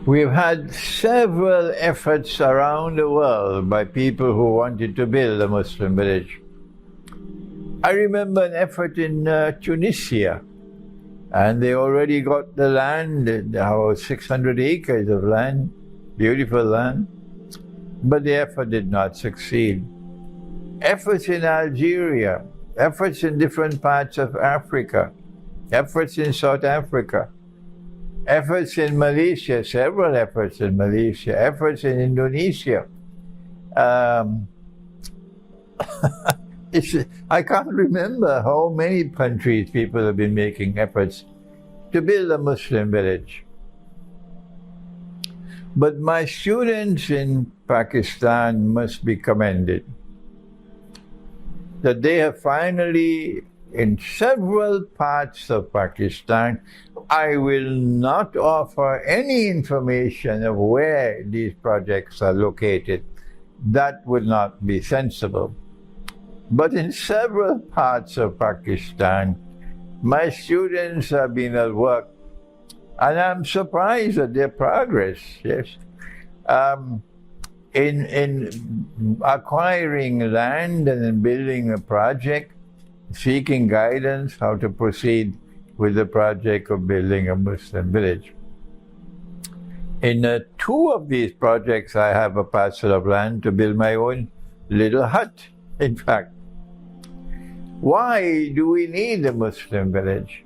We've had several efforts around the world by people who wanted to build a Muslim village. I remember an effort in Tunisia, and they already got the land, about 600 acres of land, beautiful land, but the effort did not succeed. Efforts in Algeria, efforts in different parts of Africa, efforts in South Africa, efforts in Malaysia, several efforts in Malaysia, efforts in Indonesia. I can't remember how many countries people have been making efforts to build a Muslim village. But my students in Pakistan must be commended that they have finally, in several parts of Pakistan, I will not offer any information of where these projects are located. That would not be sensible. But in several parts of Pakistan, my students have been at work, and I'm surprised at their progress, yes. In acquiring land and in building a project, seeking guidance how to proceed with the project of building a Muslim village. In two of these projects, I have a parcel of land to build my own little hut, in fact. Why do we need a Muslim village?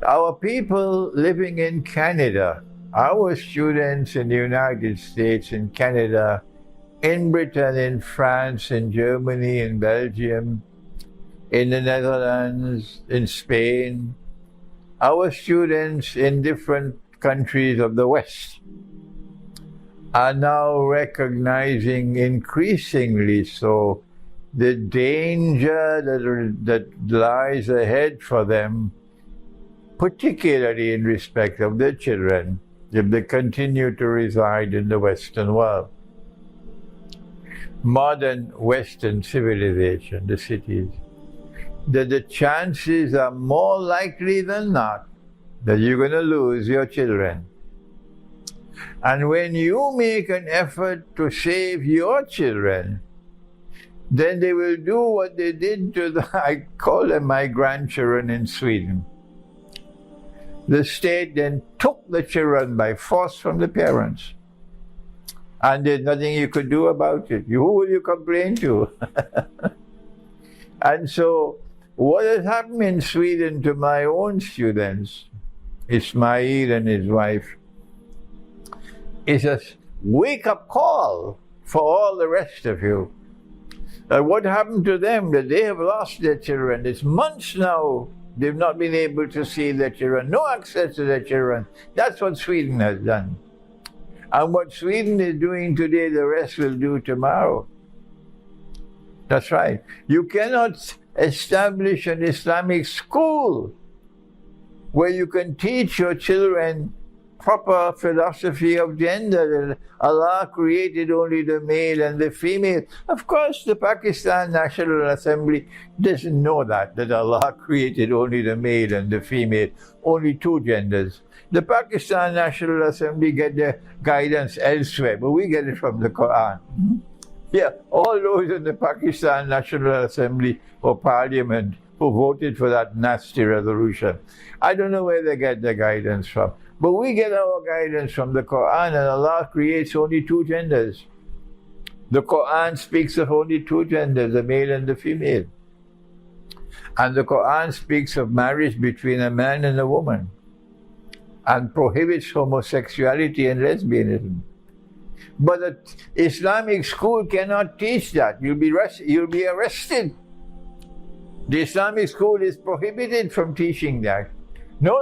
Our people living in Canada, our students in the United States, in Canada, in Britain, in France, in Germany, in Belgium, in the Netherlands, in Spain, our students in different countries of the West are now recognizing increasingly so the danger that lies ahead for them, particularly in respect of their children, if they continue to reside in the Western world. Modern Western civilization, the cities, that the chances are more likely than not that you're going to lose your children. And when you make an effort to save your children, then they will do what they did to I call them my grandchildren in Sweden. The state then took the children by force from the parents. And there's nothing you could do about it. Who will you complain to? And so, what has happened in Sweden to my own students, Ismail and his wife, is a wake-up call for all the rest of you. What happened to them, that they have lost their children. It's months now they've not been able to see their children, no access to their children. That's what Sweden has done. And what Sweden is doing today, the rest will do tomorrow. That's right. You cannot establish an Islamic school where you can teach your children proper philosophy of gender, that Allah created only the male and the female. Of course, the Pakistan National Assembly doesn't know that Allah created only the male and the female, only two genders. The Pakistan National Assembly get their guidance elsewhere, but we get it from the Qur'an. Yeah, all those in the Pakistan National Assembly or Parliament who voted for that nasty resolution, I don't know where they get their guidance from. But we get our guidance from the Qur'an, and Allah creates only two genders. The Qur'an speaks of only two genders, the male and the female. And the Qur'an speaks of marriage between a man and a woman, and prohibits homosexuality and lesbianism. But an Islamic school cannot teach that. You'll be arrested. The Islamic school is prohibited from teaching that. No,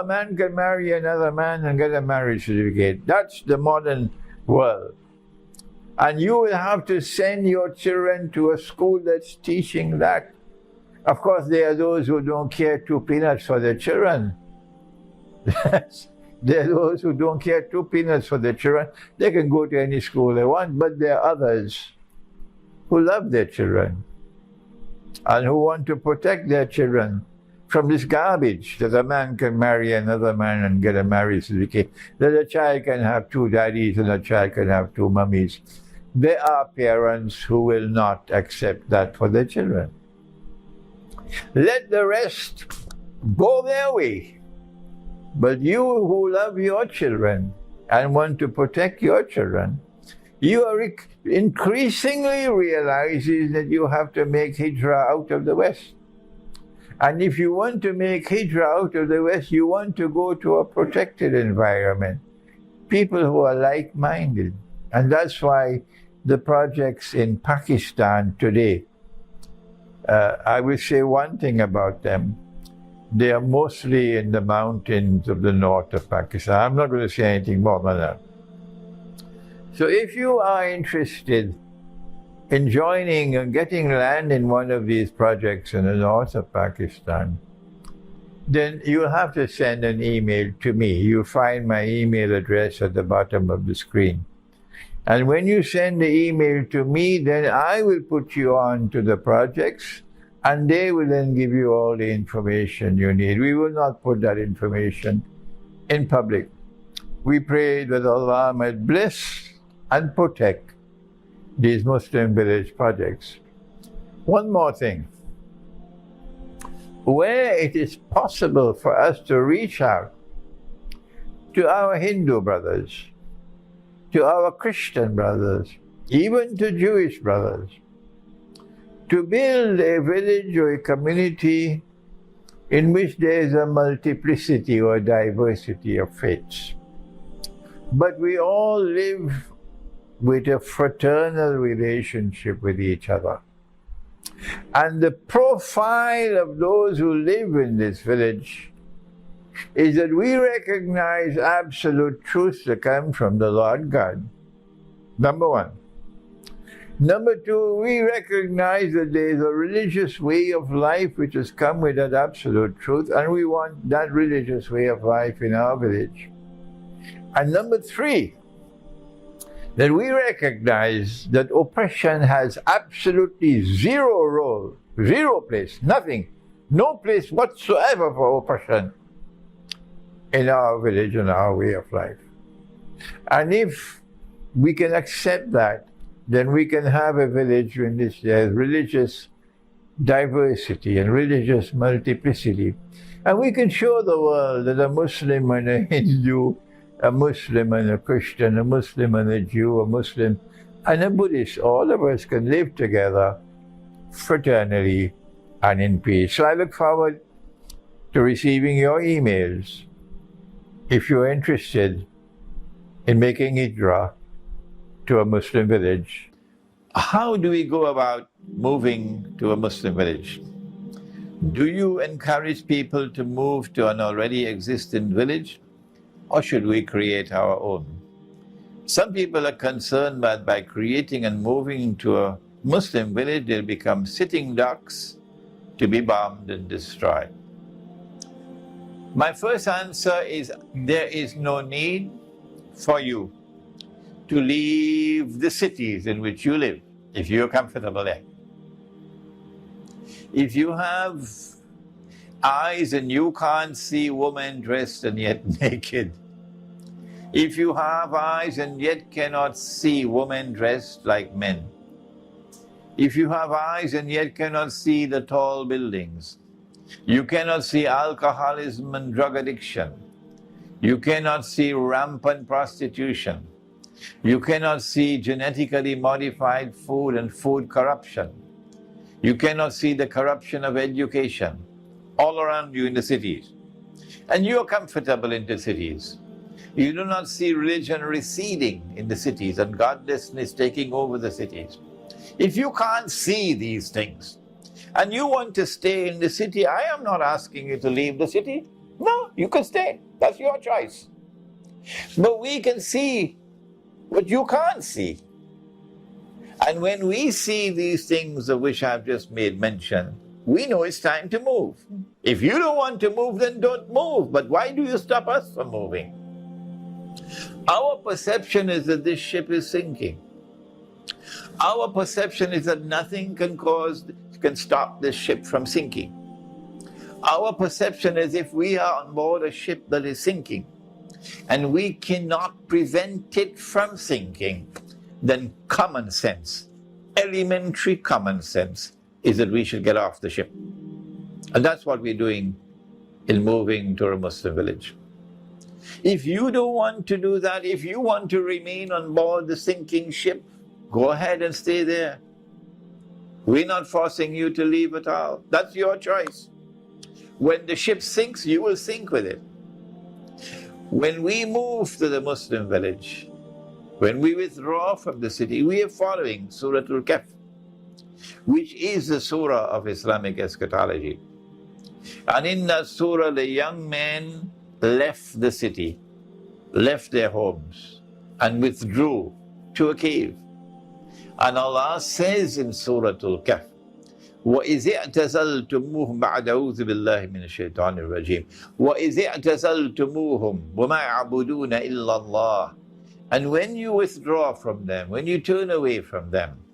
a man can marry another man and get a marriage certificate. That's the modern world. And you will have to send your children to a school that's teaching that. Of course, there are those who don't care two peanuts for their children. There are those who don't care two peanuts for their children. They can go to any school they want, but there are others who love their children and who want to protect their children from this garbage that a man can marry another man and get a marriage certificate, that a child can have two daddies and a child can have two mummies. There are parents who will not accept that for their children. Let the rest go their way. But you who love your children and want to protect your children, you are increasingly realizing that you have to make hijrah out of the West. And if you want to make hijrah out of the West, you want to go to a protected environment. People who are like-minded. And that's why the projects in Pakistan today, I will say one thing about them. They are mostly in the mountains of the north of Pakistan. I'm not going to say anything more than that. So if you are interested in joining and getting land in one of these projects in the north of Pakistan, then you'll have to send an email to me. You'll find my email address at the bottom of the screen. And when you send the email to me, then I will put you on to the projects, and they will then give you all the information you need. We will not put that information in public. We pray that Allah might bless and protect these Muslim village projects. One more thing. Where it is possible for us to reach out to our Hindu brothers, to our Christian brothers, even to Jewish brothers, to build a village or a community in which there is a multiplicity or diversity of faiths. But we all live with a fraternal relationship with each other. And the profile of those who live in this village is that we recognize absolute truth that comes from the Lord God. Number one. Number two, we recognize that there is a religious way of life which has come with that absolute truth, and we want that religious way of life in our village. And number three, that we recognize that oppression has absolutely zero role, zero place, nothing, no place whatsoever for oppression in our village and our way of life. And if we can accept that, then we can have a village in which there is religious diversity and religious multiplicity. And we can show the world that a Muslim and a Hindu, a Muslim and a Christian, a Muslim and a Jew, a Muslim and a Buddhist, all of us can live together fraternally and in peace. So I look forward to receiving your emails if you're interested in making hijrah to a Muslim village. How do we go about moving to a Muslim village? Do you encourage people to move to an already existing village, or should we create our own? Some people are concerned that by creating and moving to a Muslim village, they'll become sitting ducks to be bombed and destroyed. My first answer is there is no need for you to leave the cities in which you live if you're comfortable there. If you have eyes and you can't see women dressed and yet naked, if you have eyes and yet cannot see women dressed like men, if you have eyes and yet cannot see the tall buildings, you cannot see alcoholism and drug addiction, you cannot see rampant prostitution, you cannot see genetically modified food and food corruption, you cannot see the corruption of education all around you in the cities, and you are comfortable in the cities. You do not see religion receding in the cities and godlessness taking over the cities. If you can't see these things and you want to stay in the city, I am not asking you to leave the city. No, you can stay. That's your choice. But we can see what you can't see. And when we see these things of which I've just made mention, we know it's time to move. If you don't want to move, then don't move. But why do you stop us from moving? Our perception is that this ship is sinking. Our perception is that nothing can stop this ship from sinking. Our perception is if we are on board a ship that is sinking and we cannot prevent it from sinking, then common sense, elementary common sense, is that we should get off the ship. And that's what we're doing in moving to a Muslim village. If you don't want to do that, if you want to remain on board the sinking ship, go ahead and stay there. We're not forcing you to leave at all. That's your choice. When the ship sinks, you will sink with it. When we move to the Muslim village, when we withdraw from the city, we are following Surah Al-Kahf, which is the surah of Islamic eschatology. And in that surah, the young men left the city, left their homes, and withdrew to a cave. And Allah says in Surah Al-Kahf, وَإِذِ اعْتَزَلْتُمُوهُمْ بَعْدَ أَعُوذُ بِاللَّهِ مِنَ الشَّيْطَانِ الرَّجِيمِ وَإِذِ اعْتَزَلْتُمُوهُمْ وَمَا يَعْبُدُونَ إِلَّا اللَّهِ. And when you withdraw from them, when you turn away from them,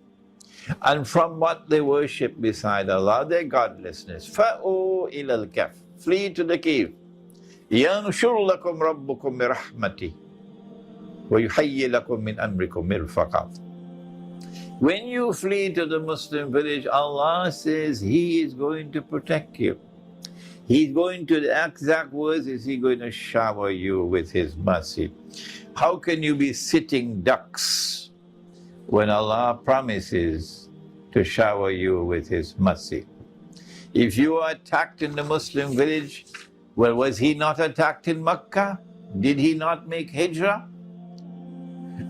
and from what they worship beside Allah, their godlessness, فَأُوا إِلَى الْكَهْفِ, flee to the cave. يَنْشُرْ لَكُمْ رَبُّكُمْ بِرَحْمَتِهِ وَيُحَيِّ لَكُمْ مِنْ أَمْرِكُمْ مِرْفَقًا. When you flee to the Muslim village, Allah says He is going to protect you. He's going to, the exact words is He going to shower you with His mercy. How can you be sitting ducks when Allah promises to shower you with His mercy? If you are attacked in the Muslim village, well, was He not attacked in Makkah? Did He not make hijrah?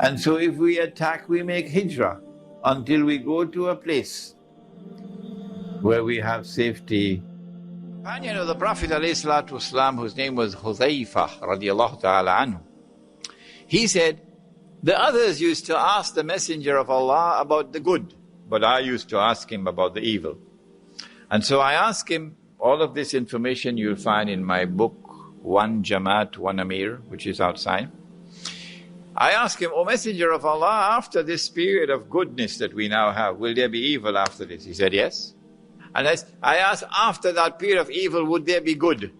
And so if we attack, we make hijrah until we go to a place where we have safety. Companion of the Prophet ﷺ, whose name was Hudhayfah radiallahu ta'ala anhu, he said, the others used to ask the Messenger of Allah about the good, but I used to ask him about the evil. And so I asked him, all of this information you'll find in my book, One Jamaat, One Amir, which is outside. I asked him, O Messenger of Allah, after this period of goodness that we now have, will there be evil after this? He said, yes. And I asked, after that period of evil, would there be good?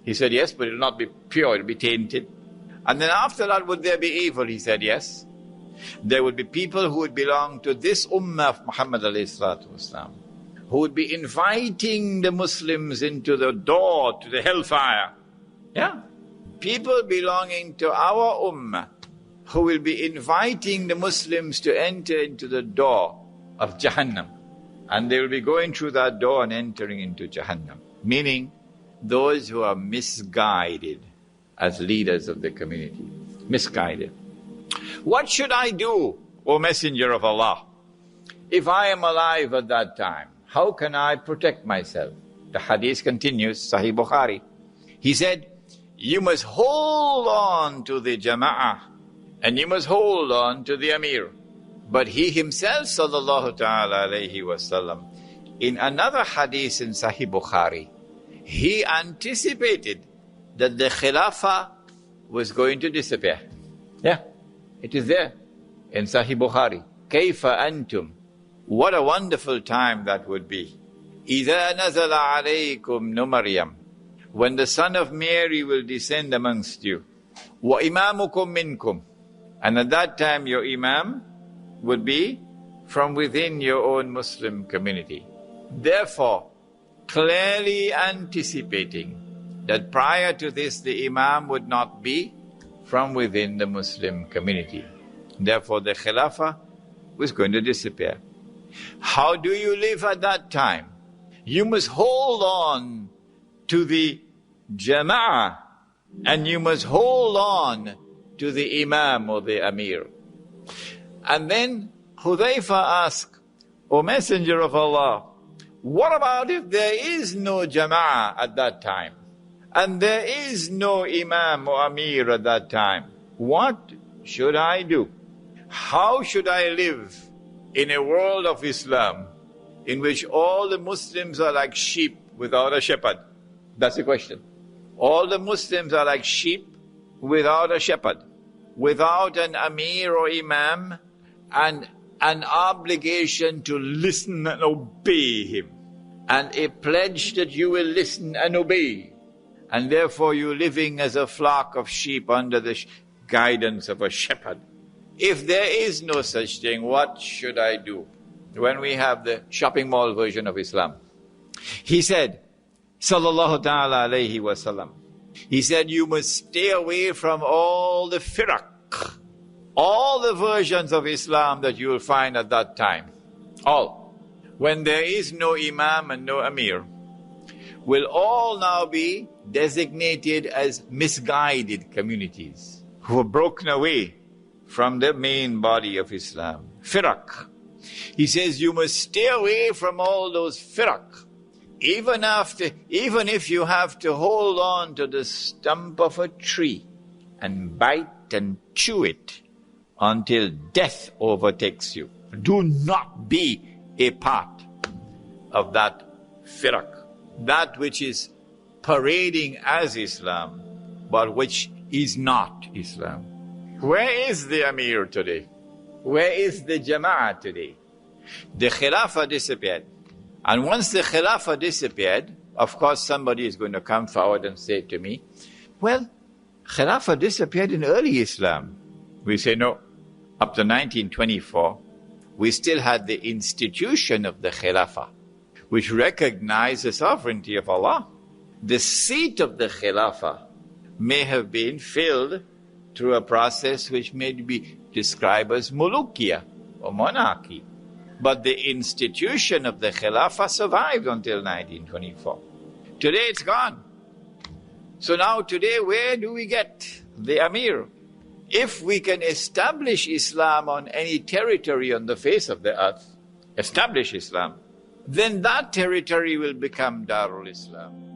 He said, yes, but it will not be pure, it will be tainted. And then after that, would there be evil? He said, yes. There would be people who would belong to this ummah of Muhammad ﷺ, who would be inviting the Muslims into the door to the hellfire. Yeah. People belonging to our ummah, who will be inviting the Muslims to enter into the door of Jahannam. And they will be going through that door and entering into Jahannam. Meaning, those who are misguided as leaders of the community. Misguided. What should I do, O Messenger of Allah, if I am alive at that time? How can I protect myself? The hadith continues, Sahih Bukhari. He said, you must hold on to the jama'ah, and you must hold on to the Amir. But he himself, sallallahu ta'ala alayhi wasallam, in another hadith in Sahih Bukhari, he anticipated that the Khilafah was going to disappear. Yeah, it is there in Sahih Bukhari. Kayfa antum? What a wonderful time that would be. إِذَا نَزَلَ عَلَيْكُمْ نُمَرْيَمْ, when the son of Mary will descend amongst you. وَإِمَامُكُمْ مِنْكُمْ, and at that time your imam would be from within your own Muslim community. Therefore, clearly anticipating that prior to this the imam would not be from within the Muslim community. Therefore the Khilafah was going to disappear. How do you live at that time? You must hold on to the Jama'ah, and you must hold on to the Imam or the Amir. And then Hudhayfah asked, O Messenger of Allah, what about if there is no Jama'ah at that time? And there is no Imam or Amir at that time? What should I do? How should I live in a world of Islam in which all the Muslims are like sheep without a shepherd? That's the question. All the Muslims are like sheep without a shepherd, without an Amir or Imam, and an obligation to listen and obey him. and a pledge that you will listen and obey, and therefore you're living as a flock of sheep under the guidance of a shepherd. If there is no such thing, what should I do? When we have the shopping mall version of Islam. He said, sallallahu ta'ala alayhi wa sallam, he said, you must stay away from all the firaq, all the versions of Islam that you will find at that time. All. When there is no imam and no amir, will all now be designated as misguided communities who have broken away from the main body of Islam. Firaq. He says you must stay away from all those firaq. Even if you have to hold on to the stump of a tree and bite and chew it until death overtakes you. Do not be a part of that firaq, that which is parading as Islam, but which is not Islam. Where is the Amir today? Where is the Jama'ah today? The Khilafah disappeared. And once the Khilafah disappeared, of course somebody is going to come forward and say to me, well, Khilafah disappeared in early Islam. We say no. Up to 1924, we still had the institution of the Khilafah, which recognized the sovereignty of Allah. The seat of the Khilafah may have been filled through a process which may be described as mulukiya or monarchy. But the institution of the Khilafah survived until 1924. Today it's gone. So now today, where do we get the Amir? If we can establish Islam on any territory on the face of the earth, establish Islam, then that territory will become Darul Islam.